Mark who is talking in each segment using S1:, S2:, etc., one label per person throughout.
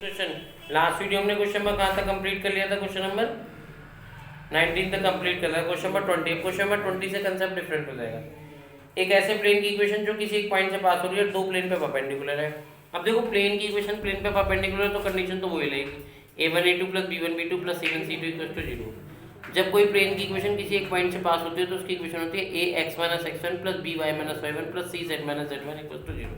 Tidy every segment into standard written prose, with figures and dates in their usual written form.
S1: Question last video हमने question number कहाँ तक कंप्लीट कर लिया था? क्वेश्चन नंबर 19 तक कंप्लीट कर लिया। क्वेश्चन नंबर 20, क्वेश्चन नंबर 20 से कंसेप्ट डिफरेंट हो जाएगा। एक ऐसे प्लेन की इक्वेशन जो किसी एक पॉइंट से पास हो रही है और दो प्लेन पे परपेंडिकुलर है। अब देखो प्लेन की इक्वेशन प्लेन पे परपेंडिकुलर है तो कंडीशन तो वही रहेगी a1a2 + b1b2 + c1c2 = 0। जब कोई प्लेन की इक्वेशन किसी एक पॉइंट से पास होती है तो उसकी इक्वेशन होती है ax - x1 + by - y1 + cz - z1 = 0।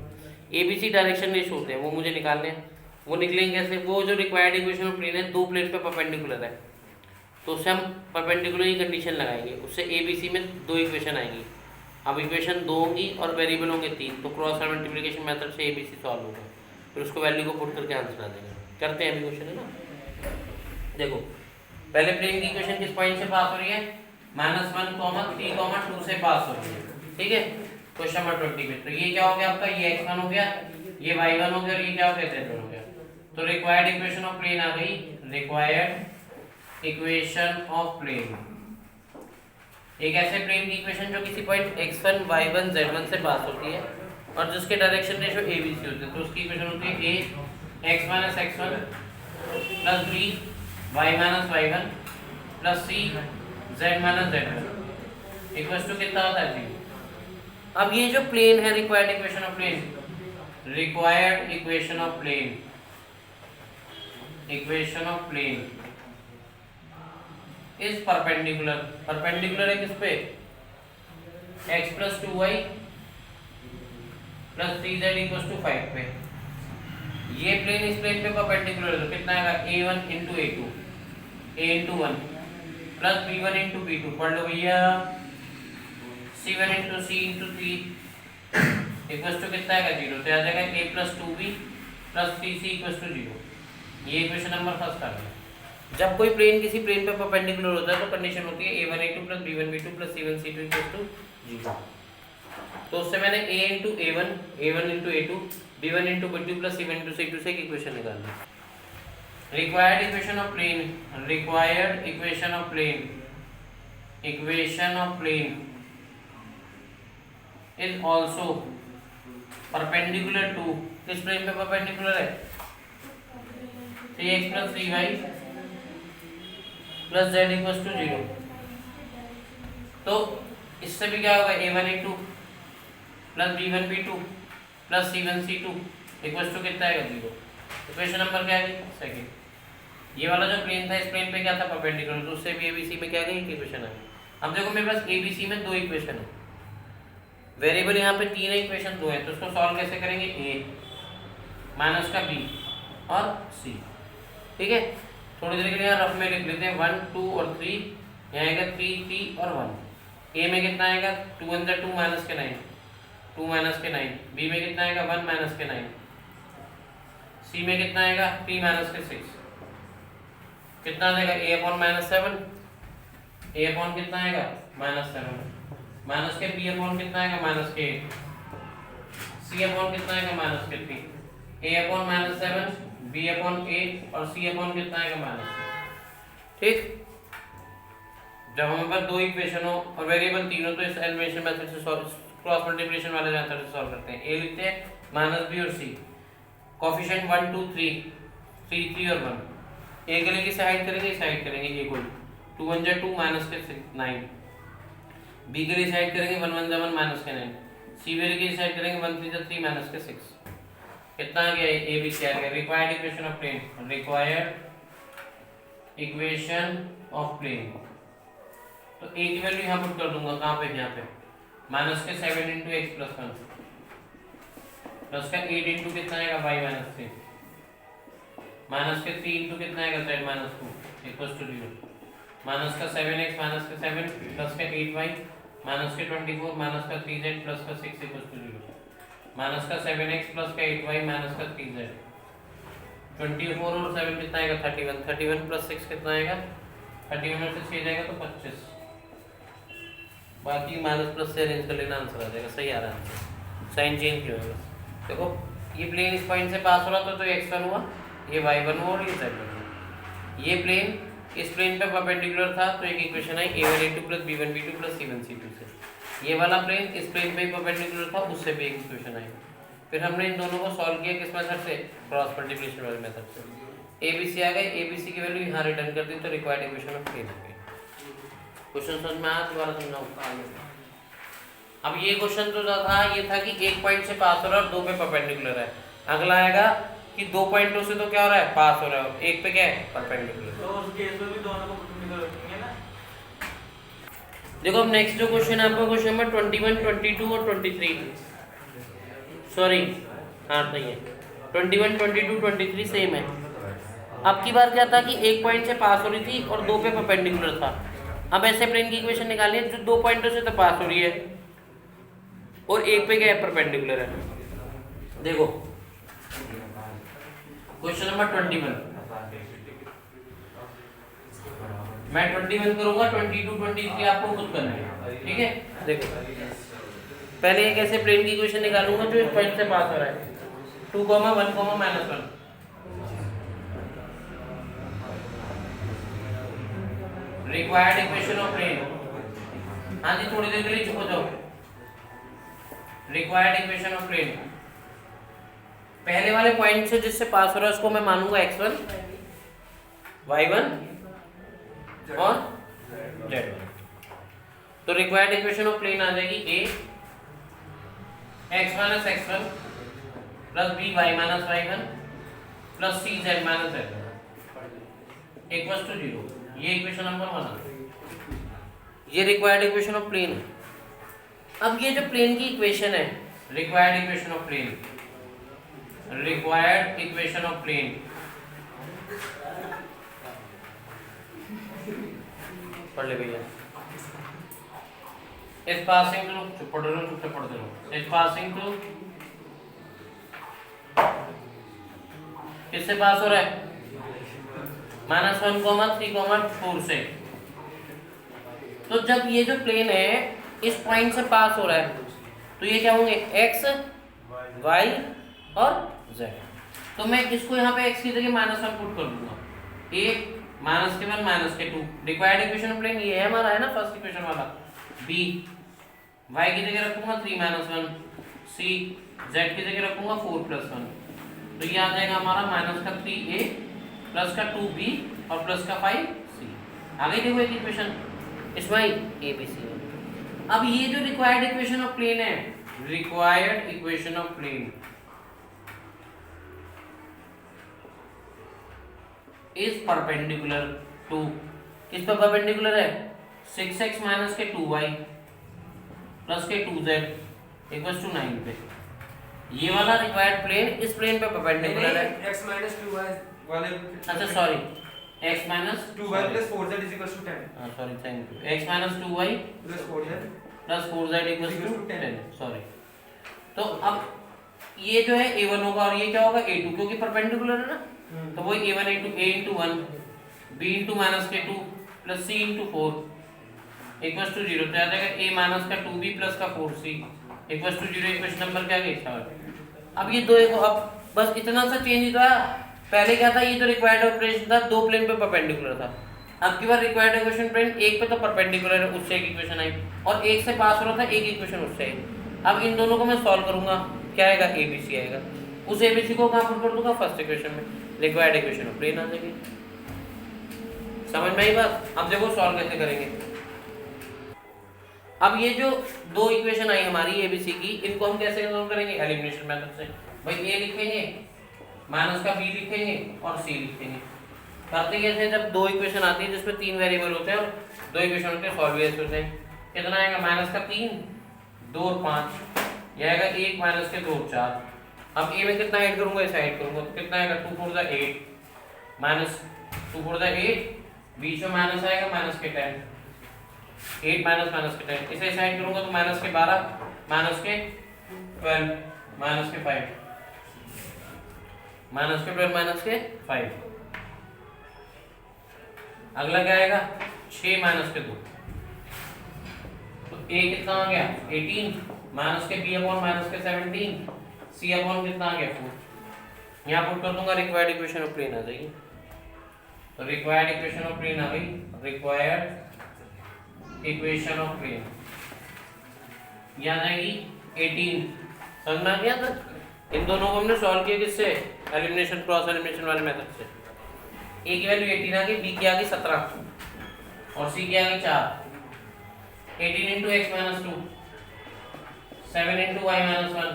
S1: abc direction ratio होते हैं, वो मुझे निकालने हैं। वो निकलेंगे कैसे? वो जो रिक्वायर्ड इक्वेशन ऑफ प्लेन है दो प्लेन पे परपेंडिकुलर है तो उससे हम परपेंडिकुलर की कंडीशन लगाएंगे, उससे ए बी सी में दो इक्वेशन आएंगी। अब इक्वेशन दो होंगी और वेरिएबल होंगे तीन, तो क्रॉस मल्टीप्लिकेशन मेथड से ए बी सी सॉल्व होगा, फिर उसको वैल्यू को पुट करके आंसर आ जाएगा। करते हैं अभी क्वेश्चन, है ना। देखो पहले प्लेन की इक्वेशन किस पॉइंट से पास हो रही है? -1, 3, 2 से पास हो रही है, ठीक है। क्वेश्चन नंबर 20 में तो ये क्या हो गया आपका? ये x1 हो गया, ये y1 हो गया और ये क्या हो गया? z1 हो गया। तो रिक्वायर्ड इक्वेशन ऑफ प्लेन आ गई। रिक्वायर्ड इक्वेशन ऑफ प्लेन, एक ऐसे प्लेन की इक्वेशन जो किसी पॉइंट x1, y1, z1 से पास होती है और जिसके direction ratio a b c होते हैं, तो उसकी इक्वेशन होती है a x - x1 + b y - y1 + c z - z1 equals to कितना होता है? 0। अब ये जो प्लेन है required equation of plane, required equation of plane, equation of plane is perpendicular. Perpendicular है किस पे? x + 2y + 3z = 5 पे। ये प्लेन इस प्लेन पे परपेंडिकुलर है तो कितना आएगा? a1 × a2, a × 1 + b1 × b2, पढ़ लो भैया, c1 × c × 3 इक्वल्स टू कितना आएगा? 0। तो आ जाएगा a + 2b + 3c = 0। ये इक्वेशन नंबर फर्स्ट आ गया। जब कोई प्लेन किसी प्लेन पे परपेंडिकुलर होता है तो कंडीशन होती है a1a2 + b1b2 + c1c2 = 0। तो उससे मैंने a × a1, a1 × a2, b1 × b2 + c1 × c2 से एक इक्वेशन निकालना। Required equation of plane, required equation of plane, equation of plane is also perpendicular to, किस प्लेन पे परपेंडिकुलर है? 3x + 3y + z = 0। तो इससे भी क्या होगा? a1a2 + b1b2 + c1c2 = कितना आएगा? 0। इक्वेशन नंबर क्या है? सेकंड। ये वाला जो प्लेन था इस प्लेन पे क्या था? परपेंडिकुलर, तो उससे भी एबीसी में क्या गई? एक इक्वेशन है। अब देखो मेरे पास एबीसी में दो इक्वेशन है, वेरिएबल यहाँ पे तीन है, इक्वेशन दो है, तो उसको सॉल्व कैसे करेंगे? a माइनस का b और c, ठीक है। थोड़ी देर के लिए यहाँ रफ में लिख लेते हैं 1, 2 और 3, यहाँ आएगा 3, 3 और 1। a में कितना आएगा? 2 × 2 - 9, 2 - 9। b में कितना आएगा? 1 - 9। c में कितना आएगा? 3 - 6। कितना आ जाएगा? a/-7, a/ कितना आएगा? -7, माइनस के b/ कितना आएगा? -8, c/ कितना आएगा? -3। a/-7, b/8 और c/ कितना आएगा? -6, ठीक। जब हमारे पास दो इक्वेशन हो और वेरिएबल तीन हो तो इस एलिमिनेशन मेथड से क्रॉस मल्टीप्लिकेशन वाले मेथड से सॉल्व करते हैं। a लिखते हैं -b और c, कोएफिशिएंट 1, 2, 3, 3, 3 और 1। a के लिए किसे हाइड करेंगे? साइड करेंगे a को 2 × 2 - 9, b के लिए साइड करेंगे 1 × 1 -9, c के लिए साइड करेंगे 1 × 3 - 6। कितना आ गया? a b c आ गया। Required equation of plane, required equation of plane, तो a की वैल्यू यहाँ पुट कर दूंगा, कहाँ पे? यहाँ पे -7 × x + 1 प्लस का 8 × कितना आएगा? y - 3 माइनस के 3 × कितना आएगा? z - 2 = 0। माइनस का 7x माइनस का 7 प्लस का 8y माइनस के 24 माइनस का 3z प्लस का 6 = 0। माइनस का 7x प्लस का 8y माइनस का 3z, 24 और 7 कितना आएगा? 31, 31 + 6 कितना आएगा? 31 में से 6 जाएगा तो 25, बाकी माइनस प्लस से अरेंज कर लेना, आंसर आ जाएगा। सही आ रहा है आंसर, साइन चेंज क्यों होगा? देखो ये प्लेन इस पॉइंट से पास हो रहा था तो x1 हुआ, ये y1 हुआ और ये z1 हुआ। ये प्लेन इस प्लेन पे परपेंडिकुलर था तो एक इक्वेशन आई a1a2 + b1b2 + c1c2 से। ये वाला प्लेन इस प्लेन पे परपेंडिकुलर था, उससे भी एक इक्वेशन आई। फिर हमने इन दोनों को सॉल्व किया किस मेथड से, क्रॉस मल्टीप्लिकेशन वाले मेथड से। ABC आ गए, ABC की वैल्यू यहाँ रिटर्न कर दी तो रिक्वायर्ड इक्वेशन ऑफ प्लेन आ गई। क्वेश्चन समझ में आया, दोबारा समझाऊँ। अब ये क्वेश्चन जो था ये था कि एक पॉइंट से पास हो रहा है और दो पे परपेंडिकुलर है। अगला आएगा कि दो पॉइंटों से तो क्या हो रहा है, पास हो रहा है, एक पे क्या है, परपेंडिकुलर।
S2: तो उस केस में भी दोनों को परपेंडिकुलर रखेंगे ना।
S1: देखो अब नेक्स्ट जो क्वेश्चन है आपका क्वेश्चन नंबर 21, 22 और 23, सॉरी हाँ नहीं है, 21, 22, 23 सेम है। अब की बार क्या था कि एक पॉइंट से पास हो रही थी और दो पे परपेंडिकुलर था। अब ऐसे प्लेन की इक्वेशन निकाली है जो दो पॉइंटों से तो पास हो रही है और एक पे क्या है, परपेंडिकुलर है। देखो क्वेश्चन नंबर 21, मैं 21 करूंगा, 22, 23 आपको खुद करना है, ठीक है। देखो पहले एक ऐसे प्लेन की इक्वेशन निकालूंगा जो इस पॉइंट से पास हो रहा है, 2, 1, -1। रिक्वायर्ड इक्वेशन ऑफ प्लेन, हाँ जी थोड़ी देर के लिए चुप हो जाओ। रिक्वायर्ड इक्वेशन ऑफ प्लेन, पहले वाले पॉइंट से जिससे पास हो रहा है उसको मैं मानूंगा x1, y1 और z1। तो रिक्वायर्ड इक्वेशन ऑफ प्लेन आ जाएगी a x minus x1 plus b y minus y1 plus c z minus z1 equals to 0। ये इक्वेशन नंबर 1, ये रिक्वायर्ड इक्वेशन ऑफ प्लेन है। अब ये जो प्लेन की इक्वेशन है, required equation of plane, required equation of plane, पढ़ ले भैया। इस पासिंग टू, चुप पढ़ रहे हो, चुप पढ़ते रहो। इस पासिंग टू किससे पास हो रहा है, -1, 3, 4 से। तो जब ये जो प्लेन है इस पॉइंट से पास हो रहा है तो ये क्या होंगे, x, y और z। तो मैं इसको यहाँ पे x की जगह -1 पुट कर दूंगा, एक -1 -2। रिक्वायर्ड इक्वेशन ऑफ प्लेन ये है हमारा, है ना फर्स्ट इक्वेशन वाला। b y की जगह रखूंगा 3 -1, c z की जगह रखूंगा 4 + 1। तो ये आ जाएगा हमारा -3a प्लस का 2b और प्लस का 5c। आ गई देखो एक इक्वेशन, इसमें a b c। अब ये जो रिक्वायर्ड इक्वेशन ऑफ प्लेन है, required equation of plane is perpendicular to, किस पर परपेंडिकुलर है, 6x माइनस के 2y प्लस के 2z इक्वल्स टू 9 पे। ये वाला रिक्वायर्ड प्लेन इस प्लेन पे परपेंडिकुलर है।
S2: x माइनस 2y वाले,
S1: अच्छा sorry, x minus
S2: 2y plus 4z is equal to 10।
S1: हां sorry, thank you. x minus 2y
S2: plus 4z
S1: plus 4z equals to 10, sorry. तो अब ये जो है a1 होगा और ये क्या होगा, a2, क्योंकि परपेंडिकुलर है ना। तो वो a1 a2 a into 1 b into minus के 2 plus c into 4 equals to 0। तो आ जाएगा a माइनस का 2b प्लस का 4c equals to 0। Equation number क्या गई, 3। अब ये दो अब बस इतना सा चेंज था। पहले क्या था, ये जो रिक्वायर्ड ऑपरेशन था दो प्लेन पे परपेंडिकुलर था। अब की बार रिक्वायर्ड इक्वेशन प्लेन एक पे तो परपेंडिकुलर है, उससे एक इक्वेशन आई, और एक से पास हो रहा था, एक इक्वेशन उससे आई। अब इन दोनों को मैं सॉल्व करूंगा, क्या आएगा, ABC आएगा। उस ABC को कहां पुट कर दूंगा, फर्स्ट इक्वेशन में। रिक्वायर्ड इक्वेशन ऑफ प्लेन आ जाएगी। समझ में आई बात। अब देखो सॉल्व कैसे करेंगे। अब ये जो दो इक्वेशन आई हमारी ABC की, इनको हम कैसे सॉल्व करेंगे, एलिमिनेशन मेथड से। भाई a लिखेंगे, माइनस का b लिखेंगे और c लिखेंगे। करते कैसे, जब दो इक्वेशन आती है जिसमें 3 वेरिएबल होते हैं और दो इक्वेशन होते हैं, सॉल्व ऐसे होते हैं। कितना आएगा, माइनस का 3, 2 और 5, यह आएगा 1 माइनस के 2 और 4। अब a में कितना ऐड करूंगा, इसे ऐड करूंगा, तो कितना आएगा, 2 4 8 माइनस 2 4 8, बीच में माइनस आएगा माइनस के 10, 8 माइनस के 10। इसे ऐड करूंगा तो माइनस के 12 माइनस के 12 माइनस के 5 माइनस के 12 माइनस के 5। अगला क्या आएगा, 6 माइनस के 2। तो a कितना आ गया, 18 माइनस के b अपॉन माइनस के 17, c अपॉन कितना आ गया, 4। यहाँ पुट कर दूंगा, रिक्वायर्ड इक्वेशन ऑफ प्लेन आ जाएगी। तो रिक्वायर्ड इक्वेशन ऑफ प्लेन आ गई, रिक्वायर्ड इक्वेशन ऑफ प्लेन यहाँ आ जाएगी 18। समझ में आ गया था। इन दोनों को हमने सॉल्व किया किससे, एलिमिनेशन क्रॉस एलिमिनेशन वाले मेथड से। ए की वैल्यू 18 आ गई, बी की आ गई 17 और सी की आ गई 4। 18 into x minus 2, 7 into y minus 1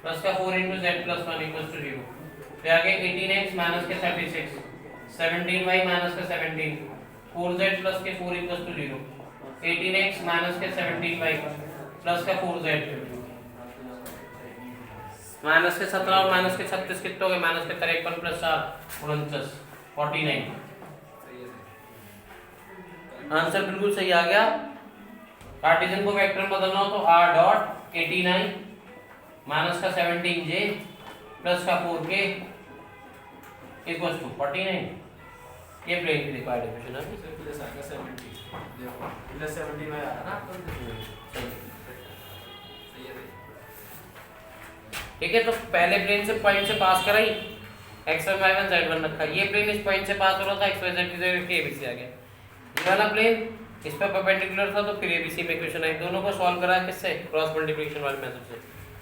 S1: plus का 4 into z plus 1 equals to 0। फिर आगे 18x माइनस के 36, 17y माइनस का 17, 4z प्लस के 4 इक्वल्स टू 0। 18x माइनस के 17y प्लस का 4z माइनस के 17 और माइनस के 36 कितने हो गए, माइनस के 53 प्लस 7 49 49। आंसर बिल्कुल सही आ गया। कार्टेशियन को वेक्टर में बदलना हो तो r डॉट 89 माइनस का 17j प्लस का 4k इक्वल्स टू 49। ये प्लेन की रिक्वायर्ड इक्वेशन है।
S2: प्लस आएगा 70 देखो प्लस 70 में आ रहा ना।
S1: ठीक है, तो पहले प्लेन से पॉइंट से पास कराई, x1 y1 z1 रखा, ये प्लेन इस पॉइंट से पास हो रहा था, x y z की जगह के abc आ गया। ये वाला प्लेन इस पर परपेंडिकुलर था तो फिर abc में इक्वेशन आई। दोनों को सॉल्व करा किससे, क्रॉस मल्टीप्लिकेशन वाले मेथड से।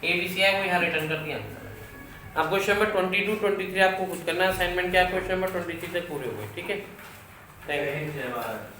S1: abc है वो यहाँ रिटर्न कर दिया आंसर। अब क्वेश्चन नंबर 22 23 आपको खुद करना है, असाइनमेंट क्या क्वेश्चन नंबर 23 तक पूरे हो गए। ठीक है, थैंक यू।